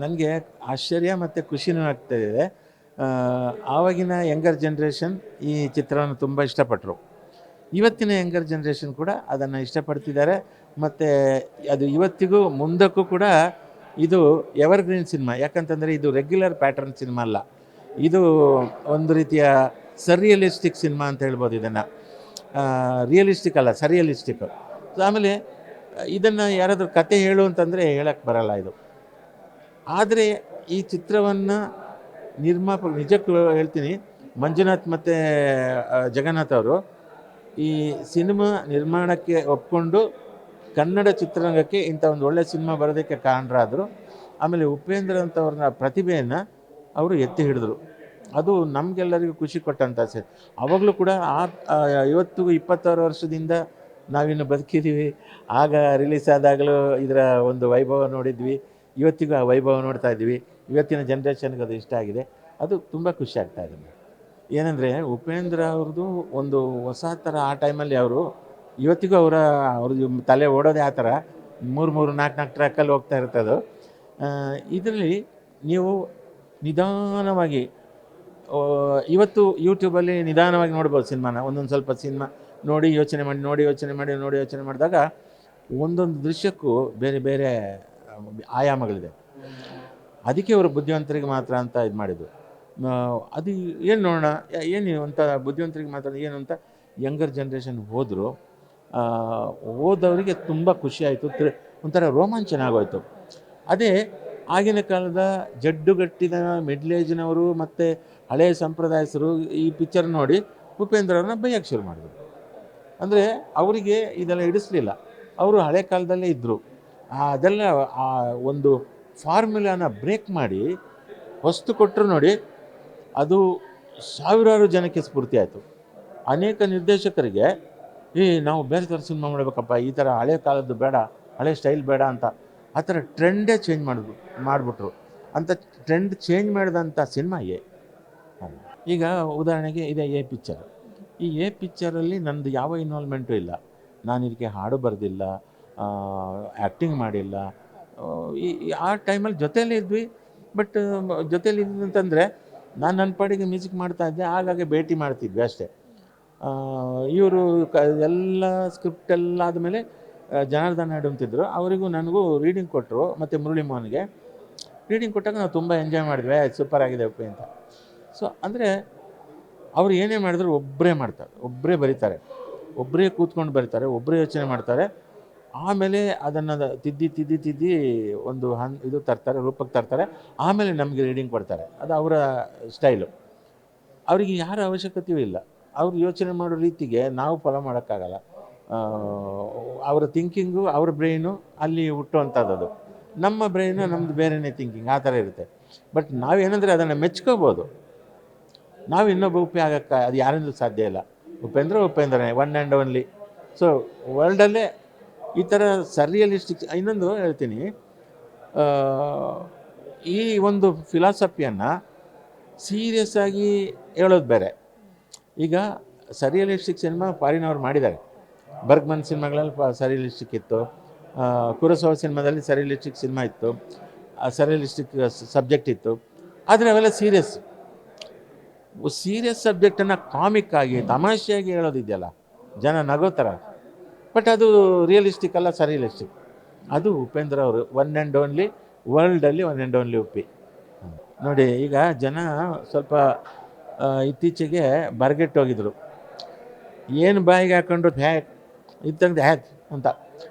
ನನಗೆ ಆಶ್ಚರ್ಯ ಮತ್ತು ಖುಷಿನೂ ಆಗ್ತಾಯಿದೆ. ಆವಾಗಿನ ಯಂಗರ್ ಜನ್ರೇಷನ್ ಈ ಚಿತ್ರವನ್ನು ತುಂಬ ಇಷ್ಟಪಟ್ಟರು. ಇವತ್ತಿನ ಯಂಗರ್ ಜನ್ರೇಷನ್ ಕೂಡ ಅದನ್ನು ಇಷ್ಟಪಡ್ತಿದ್ದಾರೆ. ಮತ್ತು ಅದು ಇವತ್ತಿಗೂ ಮುಂದಕ್ಕೂ ಕೂಡ ಇದು ಎವರ್ಗ್ರೀನ್ ಸಿನಿಮಾ. ಯಾಕಂತಂದರೆ ಇದು ರೆಗ್ಯುಲರ್ ಪ್ಯಾಟರ್ನ್ ಸಿನಿಮಾ ಅಲ್ಲ. ಇದು ಒಂದು ರೀತಿಯ ಸರ್ರಿಯಲಿಸ್ಟಿಕ್ ಸಿನಿಮಾ ಅಂತ ಹೇಳ್ಬೋದು ಇದನ್ನು. ರಿಯಲಿಸ್ಟಿಕ್ ಅಲ್ಲ, ಸರಿಯಲಿಸ್ಟಿಕ್. ಆಮೇಲೆ ಇದನ್ನು ಯಾರಾದರೂ ಕತೆ ಹೇಳು ಅಂತಂದರೆ ಹೇಳಕ್ಕೆ ಬರಲ್ಲ ಇದು. ಆದರೆ ಈ ಚಿತ್ರವನ್ನು ನಿಜಕ್ಕೂ ಹೇಳ್ತೀನಿ, ಮಂಜುನಾಥ್ ಮತ್ತು ಜಗನ್ನಾಥ್ ಅವರು ಈ ಸಿನಿಮಾ ನಿರ್ಮಾಣಕ್ಕೆ ಒಪ್ಕೊಂಡು ಕನ್ನಡ ಚಿತ್ರರಂಗಕ್ಕೆ ಇಂಥ ಒಂದು ಒಳ್ಳೆಯ ಸಿನಿಮಾ ಬರೋದಕ್ಕೆ ಕಾರಣರಾದರು. ಆಮೇಲೆ ಉಪೇಂದ್ರ ಅಂತವ್ರನ್ನ ಪ್ರತಿಭೆಯನ್ನು ಅವರು ಎತ್ತಿ ಹಿಡಿದ್ರು. ಅದು ನಮಗೆಲ್ಲರಿಗೂ ಖುಷಿ ಕೊಟ್ಟಂಥ ಆವಾಗಲೂ ಕೂಡ ಇವತ್ತಿಗೂ 26 ವರ್ಷದಿಂದ ನಾವಿನ್ನು ಬದುಕಿದ್ದೀವಿ. ಆಗ ರಿಲೀಸ್ ಆದಾಗಲೂ ಇದರ ಒಂದು ವೈಭವ ನೋಡಿದ್ವಿ. ಇವತ್ತಿಗೂ ಆ ವೈಭವ ನೋಡ್ತಾ ಇದ್ದೀವಿ. ಇವತ್ತಿನ ಜನ್ರೇಷನ್ಗೆ ಅದು ಇಷ್ಟ ಆಗಿದೆ. ಅದು ತುಂಬ ಖುಷಿ ಆಗ್ತಾ ಇದೆ. ಏನಂದರೆ ಉಪೇಂದ್ರ ಅವ್ರದ್ದು ಒಂದು ಹೊಸ ಥರ ಆ ಟೈಮಲ್ಲಿ ಅವರು ಇವತ್ತಿಗೂ ಅವ್ರದ್ದು ತಲೆ ಓಡೋದೇ ಆ ಥರ 3-4 ಟ್ರ್ಯಾಕಲ್ಲಿ ಹೋಗ್ತಾ ಇರ್ತದೆ. ಇದರಲ್ಲಿ ನೀವು ನಿಧಾನವಾಗಿ ಇವತ್ತು ಯೂಟ್ಯೂಬಲ್ಲಿ ನಿಧಾನವಾಗಿ ನೋಡ್ಬೋದು ಸಿನಿಮಾನ. ಒಂದೊಂದು ಸ್ವಲ್ಪ ಸಿನಿಮಾ ನೋಡಿ ಯೋಚನೆ ಮಾಡಿದಾಗ ಒಂದೊಂದು ದೃಶ್ಯಕ್ಕೂ ಬೇರೆ ಬೇರೆ ಆಯಾಮಗಳಿದೆ. ಅದಕ್ಕೆ ಅವರು ಬುದ್ಧಿವಂತರಿಗೆ ಮಾತ್ರ ಅಂತ ಇದು ಮಾಡಿದ್ದು. ಅದು ಏನು ನೋಡೋಣ, ಏನು ಅಂತ ಬುದ್ಧಿವಂತರಿಗೆ ಮಾತ್ರ ಏನು ಅಂತ ಯಂಗರ್ ಜನ್ರೇಷನ್ ಹೋದವರಿಗೆ ತುಂಬ ಖುಷಿಯಾಯಿತು. ಒಂಥರ ರೋಮಾಂಚನ ಆಗೋಯ್ತು. ಅದೇ ಆಗಿನ ಕಾಲದ ಜಡ್ಡುಗಟ್ಟಿದ ಮಿಡ್ಲೇಜ್ನವರು ಮತ್ತು ಹಳೆಯ ಸಂಪ್ರದಾಯಸ್ಥರು ಈ ಪಿಕ್ಚರ್ ನೋಡಿ ಉಪೇಂದ್ರವ್ರನ್ನ ಬೈಯಕ್ಕೆ ಶುರು ಮಾಡಿದ್ರು. ಅಂದರೆ ಅವರಿಗೆ ಇದೆಲ್ಲ ಹಿಡಿಸ್ಲಿಲ್ಲ. ಅವರು ಹಳೆ ಕಾಲದಲ್ಲೇ ಇದ್ದರು. ಅದೆಲ್ಲ ಆ ಒಂದು ಫಾರ್ಮುಲಾನ ಬ್ರೇಕ್ ಮಾಡಿ ಹೊಸ್ತು ಕೊಟ್ಟರು ನೋಡಿ, ಅದು ಸಾವಿರಾರು ಜನಕ್ಕೆ ಸ್ಫೂರ್ತಿ ಆಯಿತು. ಅನೇಕ ನಿರ್ದೇಶಕರಿಗೆ ನಾವು ಬೇರೆ ಥರ ಸಿನಿಮಾ ಮಾಡಬೇಕಪ್ಪ, ಈ ಥರ ಹಳೆ ಕಾಲದ್ದು ಬೇಡ, ಹಳೆ ಸ್ಟೈಲ್ ಬೇಡ ಅಂತ ಆ ಥರ ಟ್ರೆಂಡೇ ಚೇಂಜ್ ಮಾಡಿಬಿಟ್ರು. ಅಂತ ಟ್ರೆಂಡ್ ಚೇಂಜ್ ಮಾಡಿದಂಥ ಸಿನಿಮಾ ಈಗ ಉದಾಹರಣೆಗೆ ಇದೆ ಎ ಪಿಕ್ಚರ್. ಈ ಎ ಪಿಕ್ಚರಲ್ಲಿ ನಂದು ಯಾವ ಇನ್ವಾಲ್ವ್ಮೆಂಟು ಇಲ್ಲ. ನಾನು ಇದಕ್ಕೆ ಹಾಡು ಬರೆದಿಲ್ಲ, ಆ್ಯಕ್ಟಿಂಗ್ ಮಾಡಿಲ್ಲ. ಆ ಟೈಮಲ್ಲಿ ಜೊತೆಯಲ್ಲೇ ಇದ್ವಿ. ಬಟ್ ಜೊತೆಯಲ್ಲಿ ಅಂತಂದರೆ ನಾನು ನನ್ನ ಪಾಡಿಗೆ ಮ್ಯೂಸಿಕ್ ಮಾಡ್ತಾಯಿದ್ದೆ, ಹಾಗಾಗಿ ಭೇಟಿ ಮಾಡ್ತಿದ್ವಿ ಅಷ್ಟೇ. ಇವರು ಎಲ್ಲ ಸ್ಕ್ರಿಪ್ಟೆಲ್ಲ ಆದಮೇಲೆ ಜನಾರ್ದನ್ ನಾಯ್ಡು ಅಂತಿದ್ರು, ಅವರಿಗೂ ನನಗೂ ರೀಡಿಂಗ್ ಕೊಟ್ಟರು. ಮತ್ತು ಮುರಳಿ ಮೋಹನ್ಗೆ ರೀಡಿಂಗ್ ಕೊಟ್ಟಾಗ ನಾವು ತುಂಬ ಎಂಜಾಯ್ ಮಾಡಿದ್ವಿ. ಸೂಪರ್ ಆಗಿದೆ ಉಪ್ಪೆ ಅಂತ. ಸೊ ಅಂದರೆ ಅವರು ಏನೇ ಮಾಡಿದ್ರು ಒಬ್ಬರೇ ಮಾಡ್ತಾರೆ, ಒಬ್ಬರೇ ಬರೀತಾರೆ, ಒಬ್ಬರೇ ಕೂತ್ಕೊಂಡು ಬರೀತಾರೆ, ಒಬ್ಬರೇ ಯೋಚನೆ ಮಾಡ್ತಾರೆ. ಆಮೇಲೆ ಅದನ್ನು ತಿದ್ದಿ ಒಂದು ಇದು ತರ್ತಾರೆ, ರೂಪಕ್ಕೆ ತರ್ತಾರೆ. ಆಮೇಲೆ ನಮಗೆ ರೀಡಿಂಗ್ ಕೊಡ್ತಾರೆ. ಅದು ಅವರ ಸ್ಟೈಲು. ಅವರಿಗೆ ಯಾರ ಅವಶ್ಯಕತೆಯೂ ಇಲ್ಲ. ಅವ್ರು ಯೋಚನೆ ಮಾಡೋ ರೀತಿಗೆ ನಾವು ಫಾಲೋ ಮಾಡೋಕ್ಕಾಗಲ್ಲ. ಅವರ ಥಿಂಕಿಂಗು, ಅವ್ರ ಬ್ರೈನು ಅಲ್ಲಿ ಹುಟ್ಟುವಂಥದ್ದು. ನಮ್ಮ ಬ್ರೈನು ನಮ್ಮದು ಬೇರೆಯೇ ಥಿಂಕಿಂಗ್, ಆ ಥರ ಇರುತ್ತೆ. ಬಟ್ ನಾವೇನೆಂದರೆ ಅದನ್ನು ಮೆಚ್ಕೋಬೋದು. ನಾವು ಇನ್ನೊಬ್ಬ ಉಪ್ಪೆ ಆಗೋಕ್ಕೆ ಅದು ಯಾರಿಂದಲೂ ಸಾಧ್ಯ ಇಲ್ಲ. ಉಪೇಂದ್ರನೇ ಒನ್ ಆ್ಯಂಡ್ ಓನ್ಲಿ. ಸೊ ವರ್ಲ್ಡಲ್ಲೇ ಈ ಥರ ಸರ್ರಿಯಲಿಸ್ಟಿಕ್. ಇನ್ನೊಂದು ಹೇಳ್ತೀನಿ, ಈ ಒಂದು ಫಿಲಾಸಫಿಯನ್ನು ಸೀರಿಯಸ್ ಆಗಿ ಹೇಳೋದು ಬೇರೆ. ಈಗ ಸರ್ರಿಯಲಿಸ್ಟಿಕ್ ಸಿನಿಮಾ ಫಾರಿನವ್ರು ಮಾಡಿದ್ದಾರೆ. ಬರ್ಗ್ಮನ್ ಸಿನಿಮಾಗಳಲ್ಲಿ ಸರ್ರಿಯಲಿಸ್ಟಿಕ್ ಇತ್ತು, ಕುರೋಸಾವಾ ಸಿನಿಮಾದಲ್ಲಿ ಸರ್ರಿಯಲಿಸ್ಟಿಕ್ ಸಿನಿಮಾ ಇತ್ತು, ಸರ್ರಿಯಲಿಸ್ಟಿಕ್ ಸಬ್ಜೆಕ್ಟ್ ಇತ್ತು. ಆದರೆ ಅವೆಲ್ಲ ಸೀರಿಯಸ್ ಸಬ್ಜೆಕ್ಟನ್ನು ಕಾಮಿಕ್ ಆಗಿ ತಮಾಷೆಯಾಗಿ ಹೇಳೋದಿದೆಯಲ್ಲ, ಜನ ನಗೋ ಥರ. ಬಟ್ ಅದು ರಿಯಲಿಸ್ಟಿಕ್ ಅಲ್ಲ, ಸರ್ರಿಯಲಿಸ್ಟಿಕ್. ಅದು ಉಪೇಂದ್ರ ಅವರು ಒನ್ ಆ್ಯಂಡ್ ಓನ್ಲಿ, ವರ್ಲ್ಡಲ್ಲಿ ಒನ್ ಆ್ಯಂಡ್ ಓನ್ಲಿ ಉಪ್ಪಿ. ನೋಡಿ, ಈಗ ಜನ ಸ್ವಲ್ಪ ಇತ್ತೀಚೆಗೆ ಬರಗೆಟ್ಟೋಗಿದ್ರು. ಏನು ಬಾಯಿಗೆ ಹಾಕ್ಕೊಂಡ್ರು ಇದ್ದಂಗೆ ಅಂತ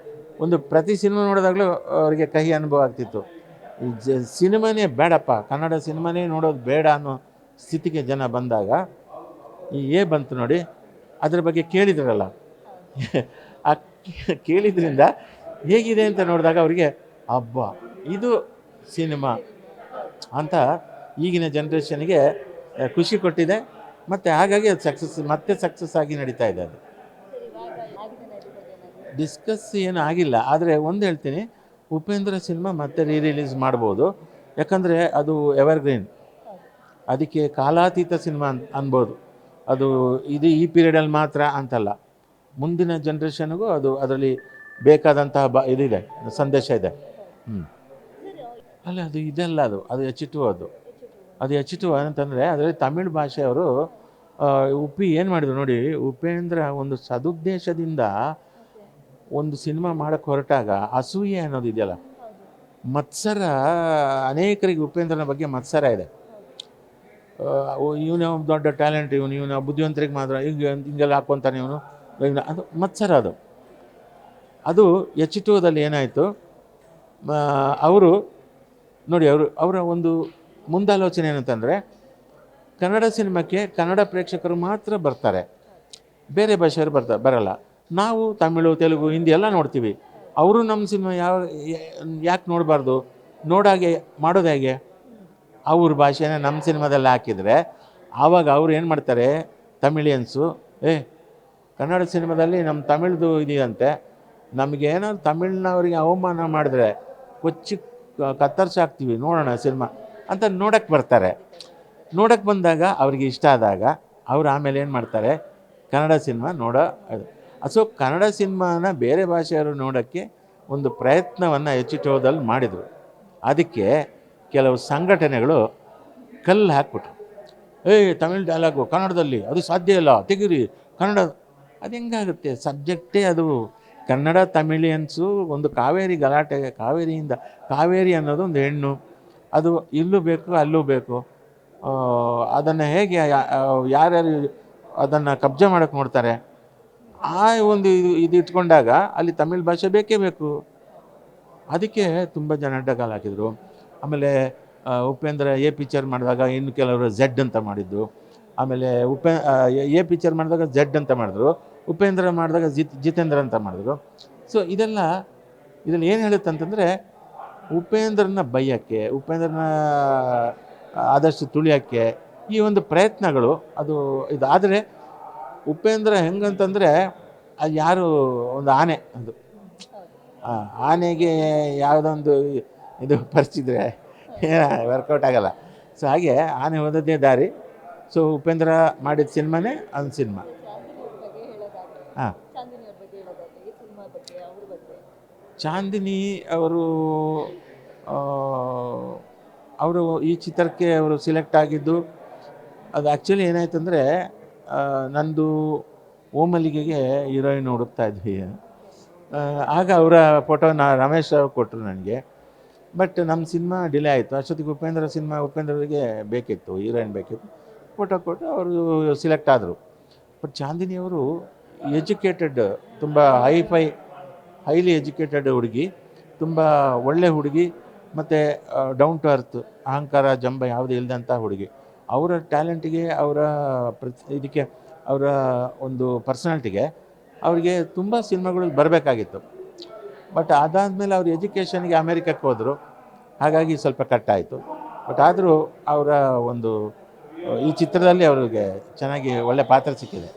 ಒಂದು ಪ್ರತಿ ಸಿನಿಮಾ ನೋಡಿದಾಗಲೂ ಅವರಿಗೆ ಕಹಿ ಅನುಭವ ಆಗ್ತಿತ್ತು. ಈ ಸಿನಿಮಾನೇ ಬೇಡಪ್ಪ, ಕನ್ನಡ ಸಿನಿಮಾನೇ ನೋಡೋದು ಬೇಡ ಅನ್ನೋ ಸ್ಥಿತಿಗೆ ಜನ ಬಂದಾಗ ಈ ಬಂತು ನೋಡಿ, ಅದ್ರ ಬಗ್ಗೆ ಕೇಳಿದ್ರಲ್ಲ, ಆ ಕೇಳಿದ್ರಿಂದ ಹೇಗಿದೆ ಅಂತ ನೋಡಿದಾಗ ಅವರಿಗೆ ಅಬ್ಬಾ ಇದು ಸಿನಿಮಾ ಅಂತ ಈಗಿನ ಜನ್ರೇಷನ್ಗೆ ಖುಷಿ ಕೊಟ್ಟಿದೆ. ಮತ್ತು ಹಾಗಾಗಿ ಅದು ಸಕ್ಸಸ್ ಆಗಿ ನಡೀತಾ ಇದೆ. ಅದು ಡಿಸ್ಕಸ್ ಏನು ಆಗಿಲ್ಲ. ಆದರೆ ಒಂದು ಹೇಳ್ತೀನಿ, ಉಪೇಂದ್ರ ಸಿನಿಮಾ ಮತ್ತೆ ರಿಲೀಸ್ ಮಾಡ್ಬೋದು. ಯಾಕಂದರೆ ಅದು ಎವರ್ಗ್ರೀನ್, ಅದಕ್ಕೆ ಕಾಲಾತೀತ ಸಿನಿಮಾ ಅನ್ಬೋದು. ಅದು ಈ ಪೀರಿಯಡಲ್ಲಿ ಮಾತ್ರ ಅಂತಲ್ಲ, ಮುಂದಿನ ಜನ್ರೇಷನ್ಗೂ ಅದು ಅದರಲ್ಲಿ ಬೇಕಾದಂತಹ ಇದಿದೆ, ಸಂದೇಶ ಇದೆ. ಅಲ್ಲ ಅದು ಇದೆಲ್ಲ ಅದು ಎಚ್ ಟು ಅದು ಎಚ್ ಟು ಅಂತಂದರೆ ಅದರಲ್ಲಿ ತಮಿಳ್ ಭಾಷೆಯವರು ಉಪ್ಪಿ ಏನು ಮಾಡಿದ್ರು ನೋಡಿ. ಉಪೇಂದ್ರ ಒಂದು ಸದುದ್ದೇಶದಿಂದ ಒಂದು ಸಿನಿಮಾ ಮಾಡೋಕ್ಕೆ ಹೊರಟಾಗ ಅಸೂಯೆ ಅನ್ನೋದು ಇದೆಯಲ್ಲ, ಮತ್ಸರ, ಅನೇಕರಿಗೆ ಉಪೇಂದ್ರನ ಬಗ್ಗೆ ಮತ್ಸರ ಇದೆ. ಇವನೇ ದೊಡ್ಡ ಟ್ಯಾಲೆಂಟ್, ಇವನು ಬುದ್ಧಿವಂತರಿಗೆ ಮಾತ್ರ ಹಿಂಗೆಲ್ಲ ಹಾಕ್ಕೊತಾನೆ ಇವನು, ಅದು ಮತ್ಸರ. ಅದು ಎಚ್ ಟು ದಲ್ಲಿ ಏನಾಯಿತು, ಅವರು ನೋಡಿ ಅವರ ಒಂದು ಮುಂದಾಲೋಚನೆ ಏನಂತಂದರೆ, ಕನ್ನಡ ಸಿನಿಮಾಕ್ಕೆ ಕನ್ನಡ ಪ್ರೇಕ್ಷಕರು ಮಾತ್ರ ಬರ್ತಾರೆ, ಬೇರೆ ಭಾಷೆಯವರು ಬರಲ್ಲ. ನಾವು ತಮಿಳು, ತೆಲುಗು, ಹಿಂದಿ ಎಲ್ಲ ನೋಡ್ತೀವಿ. ಅವರು ನಮ್ಮ ಸಿನಿಮಾ ಯಾಕೆ ನೋಡಬಾರ್ದು? ಮಾಡೋದು ಹೇಗೆ? ಅವ್ರ ಭಾಷೆನ ನಮ್ಮ ಸಿನಿಮಾದಲ್ಲಿ ಹಾಕಿದರೆ ಆವಾಗ ಅವ್ರು ಏನು ಮಾಡ್ತಾರೆ, ತಮಿಳಿಯನ್ಸು, ಕನ್ನಡ ಸಿನಿಮಾದಲ್ಲಿ ನಮ್ಮ ತಮಿಳ್ದು ಇದೆಯಂತೆ, ನಮಗೇನಾದ್ರು ತಮಿಳ್ನವ್ರಿಗೆ ಅವಮಾನ ಮಾಡಿದ್ರೆ ಕೊಚ್ಚಿ ಕತ್ತರಿಸಾಕ್ತೀವಿ, ನೋಡೋಣ ಸಿನಿಮಾ ಅಂತ ನೋಡೋಕ್ಕೆ ಬರ್ತಾರೆ. ನೋಡೋಕ್ಕೆ ಬಂದಾಗ ಅವ್ರಿಗೆ ಇಷ್ಟ ಆದಾಗ ಅವ್ರು ಆಮೇಲೆ ಏನು ಮಾಡ್ತಾರೆ, ಕನ್ನಡ ಸಿನಿಮಾ ಸೊ ಕನ್ನಡ ಸಿನಿಮಾನ ಬೇರೆ ಭಾಷೆಯವರು ನೋಡೋಕ್ಕೆ ಒಂದು ಪ್ರಯತ್ನವನ್ನು ಎಚ್ ಟು ದಲ್ಲಿ ಮಾಡಿದರು. ಅದಕ್ಕೆ ಕೆಲವು ಸಂಘಟನೆಗಳು ಕಲ್ಲು ಹಾಕ್ಬಿಟ್ರು. ತಮಿಳ್ ಡೈಲಾಗು ಕನ್ನಡದಲ್ಲಿ ಅದು ಸಾಧ್ಯ ಇಲ್ಲ, ತೆಗೀರಿ ಕನ್ನಡ. ಅದು ಹೆಂಗಾಗುತ್ತೆ? ಸಬ್ಜೆಕ್ಟೇ ಅದು ಕನ್ನಡ. ತಮಿಳಿಯನ್ಸು ಒಂದು ಕಾವೇರಿ ಗಲಾಟೆ, ಕಾವೇರಿ ಅನ್ನೋದು ಒಂದು ಹೆಣ್ಣು, ಅದು ಇಲ್ಲೂ ಬೇಕು ಅಲ್ಲೂ ಬೇಕು. ಅದನ್ನು ಹೇಗೆ ಯಾರ್ಯಾರು ಅದನ್ನು ಕಬ್ಜೆ ಮಾಡೋಕ್ಕೆ ನೋಡ್ತಾರೆ, ಆ ಒಂದು ಇದು ಇಟ್ಕೊಂಡಾಗ ಅಲ್ಲಿ ತಮಿಳ್ ಭಾಷೆ ಬೇಕೇ ಬೇಕು. ಅದಕ್ಕೆ ತುಂಬ ಜನ ಅಡ್ಡಗಾಲ ಹಾಕಿದರು. ಆಮೇಲೆ ಉಪೇಂದ್ರ ಪಿಕ್ಚರ್ ಮಾಡಿದಾಗ ಇನ್ನು ಕೆಲವರು ಝೆಡ್ ಅಂತ ಮಾಡಿದ್ದು. ಆಮೇಲೆ ಪಿಕ್ಚರ್ ಮಾಡಿದಾಗ ಝೆಡ್ ಅಂತ ಮಾಡಿದ್ರು, ಉಪೇಂದ್ರ ಮಾಡಿದಾಗ ಜಿತೇಂದ್ರ ಅಂತ ಮಾಡಿದ್ರು. ಸೊ ಇದರಲ್ಲಿ ಏನು ಹೇಳುತ್ತೆ ಅಂತಂದರೆ, ಉಪೇಂದ್ರನ ಬೈಯೋಕ್ಕೆ, ಉಪೇಂದ್ರನ ಆದಷ್ಟು ತುಳಿಯೋಕ್ಕೆ ಈ ಒಂದು ಪ್ರಯತ್ನಗಳು ಇದು. ಆದರೆ ಉಪೇಂದ್ರ ಹೆಂಗಂತಂದರೆ, ಅದು ಯಾರು ಒಂದು ಆನೆ, ಅದು ಆನೆಗೆ ಯಾವುದೊಂದು ಇದು ಪರಿಚಿದ್ರೆ ವರ್ಕೌಟ್ ಆಗಲ್ಲ. ಸೊ ಹಾಗೆ ಆನೆ ಹೋದದ್ದೇ ದಾರಿ. ಸೊ ಉಪೇಂದ್ರ ಮಾಡಿದ ಸಿನಿಮಾನೇ ಒಂದು ಸಿನಿಮಾ. ಹಾಂ, ಚಾಂದಿನಿ ಅವರು ಈ ಚಿತ್ರಕ್ಕೆ ಅವರು ಸಿಲೆಕ್ಟ್ ಆಗಿದ್ದು, ಅದು ಆ್ಯಕ್ಚುಲಿ ಏನಾಯ್ತು ಅಂದರೆ, ನಂದು ಓಮಲ್ಲಿಗೆಗೆ ಹೀರೋಯಿನ್ ಹುಡುಕ್ತಾ ಇದ್ವಿ. ಆಗ ಅವರ ಫೋಟೋನ ರಮೇಶ್ ಅವರು ಕೊಟ್ಟರು ನನಗೆ. ಬಟ್ ನಮ್ಮ ಸಿನಿಮಾ ಡಿಲೇ ಆಯಿತು. ಅಷ್ಟೊತ್ತಿಗೆ ಉಪೇಂದ್ರರಿಗೆ ಬೇಕಿತ್ತು, ಹೀರೋಯಿನ್ ಬೇಕಿತ್ತು. ಫೋಟೋ ಕೊಟ್ಟು ಅವರು ಸಿಲೆಕ್ಟ್ ಆದರು. ಬಟ್ ಚಾಂದಿನಿಯವರು ಎಜುಕೇಟೆಡ್, ತುಂಬ ಹೈಲಿ ಎಜುಕೇಟೆಡ್ ಹುಡುಗಿ, ತುಂಬ ಒಳ್ಳೆ ಹುಡುಗಿ, ಮತ್ತು ಡೌನ್ ಟು ಅರ್ತ್, ಅಹಂಕಾರ ಜಂಬ ಯಾವುದೇ ಇಲ್ಲದಂಥ ಹುಡುಗಿ. ಅವರ ಟ್ಯಾಲೆಂಟಿಗೆ, ಇದಕ್ಕೆ, ಅವರ ಒಂದು ಪರ್ಸನಾಲಿಟಿಗೆ ಅವರಿಗೆ ತುಂಬ ಸಿನಿಮಾಗಳು ಬರಬೇಕಾಗಿತ್ತು. ಬಟ್ ಅದಾದಮೇಲೆ ಅವ್ರ ಎಜುಕೇಷನ್ಗೆ ಅಮೇರಿಕಕ್ಕೆ ಹೋದರು, ಹಾಗಾಗಿ ಸ್ವಲ್ಪ ಕಟ್ಟಾಯಿತು. ಬಟ್ ಆದರೂ ಅವರ ಈ ಚಿತ್ರದಲ್ಲಿ ಅವರಿಗೆ ಚೆನ್ನಾಗಿ ಒಳ್ಳೆ ಪಾತ್ರ ಸಿಕ್ಕಿದೆ.